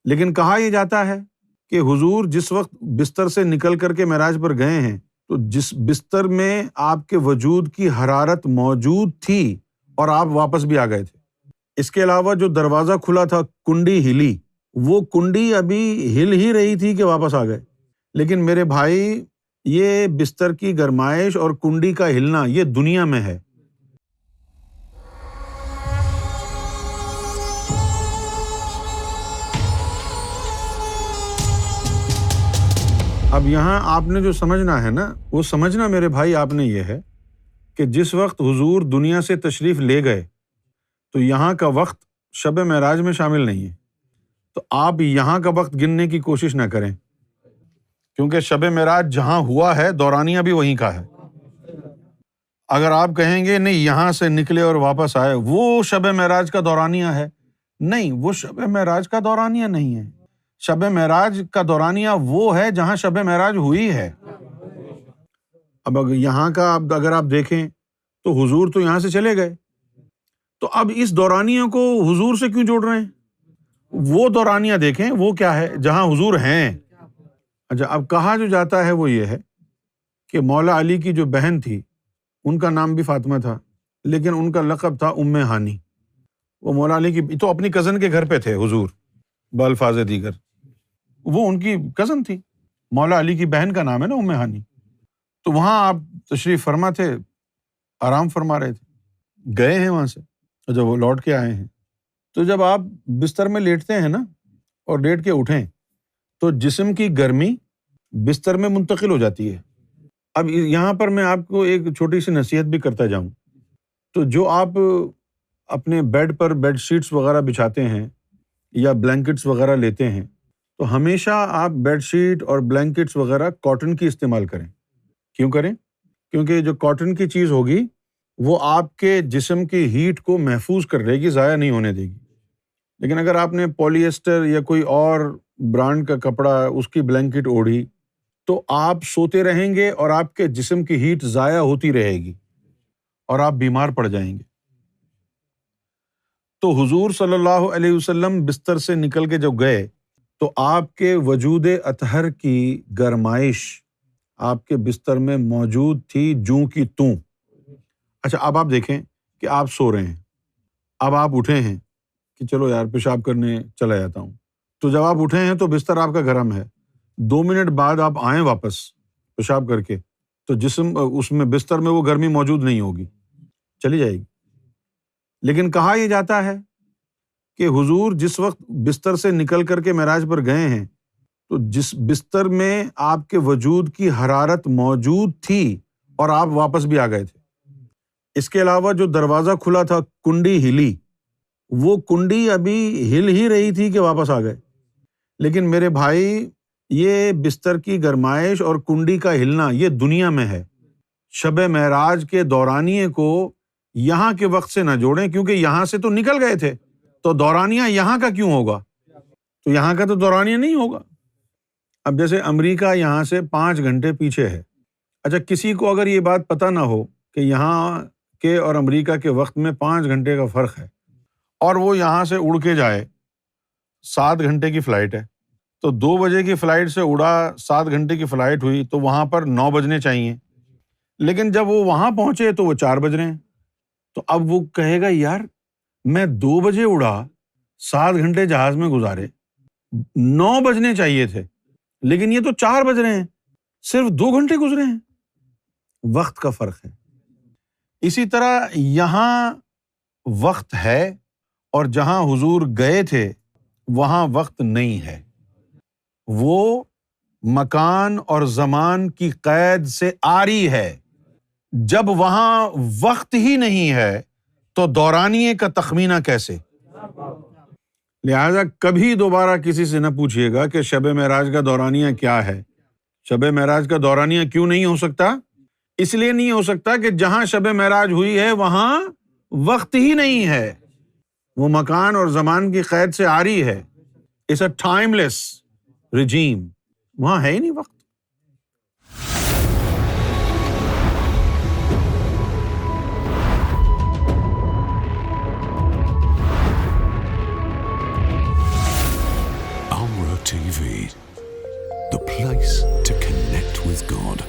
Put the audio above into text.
لیکن کہا یہ جاتا ہے کہ حضور جس وقت بستر سے نکل کر کے معراج پر گئے ہیں تو جس بستر میں آپ کے وجود کی حرارت موجود تھی اور آپ واپس بھی آ گئے تھے۔ اس کے علاوہ جو دروازہ کھلا تھا، کنڈی ہلی، وہ کنڈی ابھی ہل ہی رہی تھی کہ واپس آ گئے۔ لیکن میرے بھائی، یہ بستر کی گرمائش اور کنڈی کا ہلنا یہ دنیا میں ہے۔ اب یہاں آپ نے جو سمجھنا ہے نا، وہ سمجھنا میرے بھائی آپ نے یہ ہے کہ جس وقت حضور دنیا سے تشریف لے گئے تو یہاں کا وقت شب معراج میں شامل نہیں ہے۔ تو آپ یہاں کا وقت گننے کی کوشش نہ کریں، کیونکہ شب معراج جہاں ہوا ہے دورانیہ بھی وہیں کا ہے۔ اگر آپ کہیں گے نہیں یہاں سے نکلے اور واپس آئے وہ شب معراج کا دورانیہ ہے، نہیں، وہ شب معراج کا دورانیہ نہیں ہے۔ شب معراج کا دورانیہ وہ ہے جہاں شب معراج ہوئی ہے۔ اب یہاں کا اگر آپ دیکھیں تو حضور تو یہاں سے چلے گئے، تو اب اس دورانیہ کو حضور سے کیوں جوڑ رہے ہیں؟ وہ دورانیہ دیکھیں وہ کیا ہے جہاں حضور ہیں۔ اچھا، اب کہا جو جاتا ہے وہ یہ ہے کہ مولا علی کی جو بہن تھی ان کا نام بھی فاطمہ تھا، لیکن ان کا لقب تھا ام ہانی۔ وہ مولا علی کی تو اپنی کزن کے گھر پہ تھے حضور، بالفاظ دیگر وہ ان کی کزن تھی، مولا علی کی بہن کا نام ہے نا ام ہانی۔ تو وہاں آپ تشریف فرما تھے، آرام فرما رہے تھے، گئے ہیں وہاں سے، جب وہ لوٹ کے آئے ہیں تو جب آپ بستر میں لیٹتے ہیں نا اور لیٹ کے اٹھیں تو جسم کی گرمی بستر میں منتقل ہو جاتی ہے۔ اب یہاں پر میں آپ کو ایک چھوٹی سی نصیحت بھی کرتا جاؤں، تو جو آپ اپنے بیڈ پر بیڈ شیٹس وغیرہ بچھاتے ہیں یا بلینکٹس وغیرہ لیتے ہیں تو ہمیشہ آپ بیڈ شیٹ اور بلینکٹس وغیرہ کاٹن کی استعمال کریں۔ کیوں کریں؟ کیونکہ جو کاٹن کی چیز ہوگی وہ آپ کے جسم کی ہیٹ کو محفوظ کر رہے گی، ضائع نہیں ہونے دے گی۔ لیکن اگر آپ نے پولی ایسٹر یا کوئی اور برانڈ کا کپڑا اس کی بلینکٹ اوڑھی تو آپ سوتے رہیں گے اور آپ کے جسم کی ہیٹ ضائع ہوتی رہے گی اور آپ بیمار پڑ جائیں گے۔ تو حضور صلی اللہ علیہ وسلم بستر سے نکل کے جب گئے تو آپ کے وجود اطہر کی گرمائش آپ کے بستر میں موجود تھی جوں کی توں۔ اچھا، اب آپ دیکھیں کہ آپ سو رہے ہیں، اب آپ اٹھے ہیں کہ چلو یار پیشاب کرنے چلا جاتا ہوں، تو جب آپ اٹھے ہیں تو بستر آپ کا گرم ہے، 2 منٹ بعد آپ آئیں واپس پیشاب کر کے تو جسم اس میں بستر میں وہ گرمی موجود نہیں ہوگی، چلی جائے گی۔ لیکن کہا یہ جاتا ہے کہ حضور جس وقت بستر سے نکل کر کے معراج پر گئے ہیں تو جس بستر میں آپ کے وجود کی حرارت موجود تھی اور آپ واپس بھی آ گئے تھے۔ اس کے علاوہ جو دروازہ کھلا تھا، کنڈی ہلی، وہ کنڈی ابھی ہل ہی رہی تھی کہ واپس آ گئے۔ لیکن میرے بھائی، یہ بستر کی گرمائش اور کنڈی کا ہلنا یہ دنیا میں ہے۔ شب معراج کے دورانیے کو یہاں کے وقت سے نہ جوڑیں، کیونکہ یہاں سے تو نکل گئے تھے، تو دورانیہ یہاں کا کیوں ہوگا؟ تو یہاں کا تو دورانیہ نہیں ہوگا۔ اب جیسے امریکہ یہاں سے 5 گھنٹے پیچھے ہے۔ اچھا، کسی کو اگر یہ بات پتہ نہ ہو کہ یہاں کے اور امریکہ کے وقت میں 5 گھنٹے کا فرق ہے اور وہ یہاں سے اڑ کے جائے، 7 گھنٹے کی فلائٹ ہے، تو 2 بجے کی فلائٹ سے اڑا، 7 گھنٹے کی فلائٹ ہوئی تو وہاں پر 9 بجنے چاہیے، لیکن جب وہ وہاں پہنچے تو وہ 4 بج رہے ہیں۔ تو اب وہ کہے گا یار میں 2 بجے اڑا، 7 گھنٹے جہاز میں گزارے، 9 بجنے چاہیے تھے، لیکن یہ تو 4 بج رہے ہیں، صرف 2 گھنٹے گزرے ہیں۔ وقت کا فرق ہے۔ اسی طرح یہاں وقت ہے اور جہاں حضور گئے تھے وہاں وقت نہیں ہے۔ وہ مکان اور زمان کی قید سے عاری ہے۔ جب وہاں وقت ہی نہیں ہے تو دورانیے کا تخمینہ کیسے؟ لہذا کبھی دوبارہ کسی سے نہ پوچھیے گا کہ شب معراج کا دورانیہ کیا ہے۔ شب معراج کا دورانیہ کیوں نہیں ہو سکتا؟ اس لیے نہیں ہو سکتا کہ جہاں شب معراج ہوئی ہے وہاں وقت ہی نہیں ہے، وہ مکان اور زمان کی قید سے عاری ہے۔ اٹس اے ٹائم لیس رجیم، وہاں ہے ہی نہیں وقت۔ TV, the place to connect with God.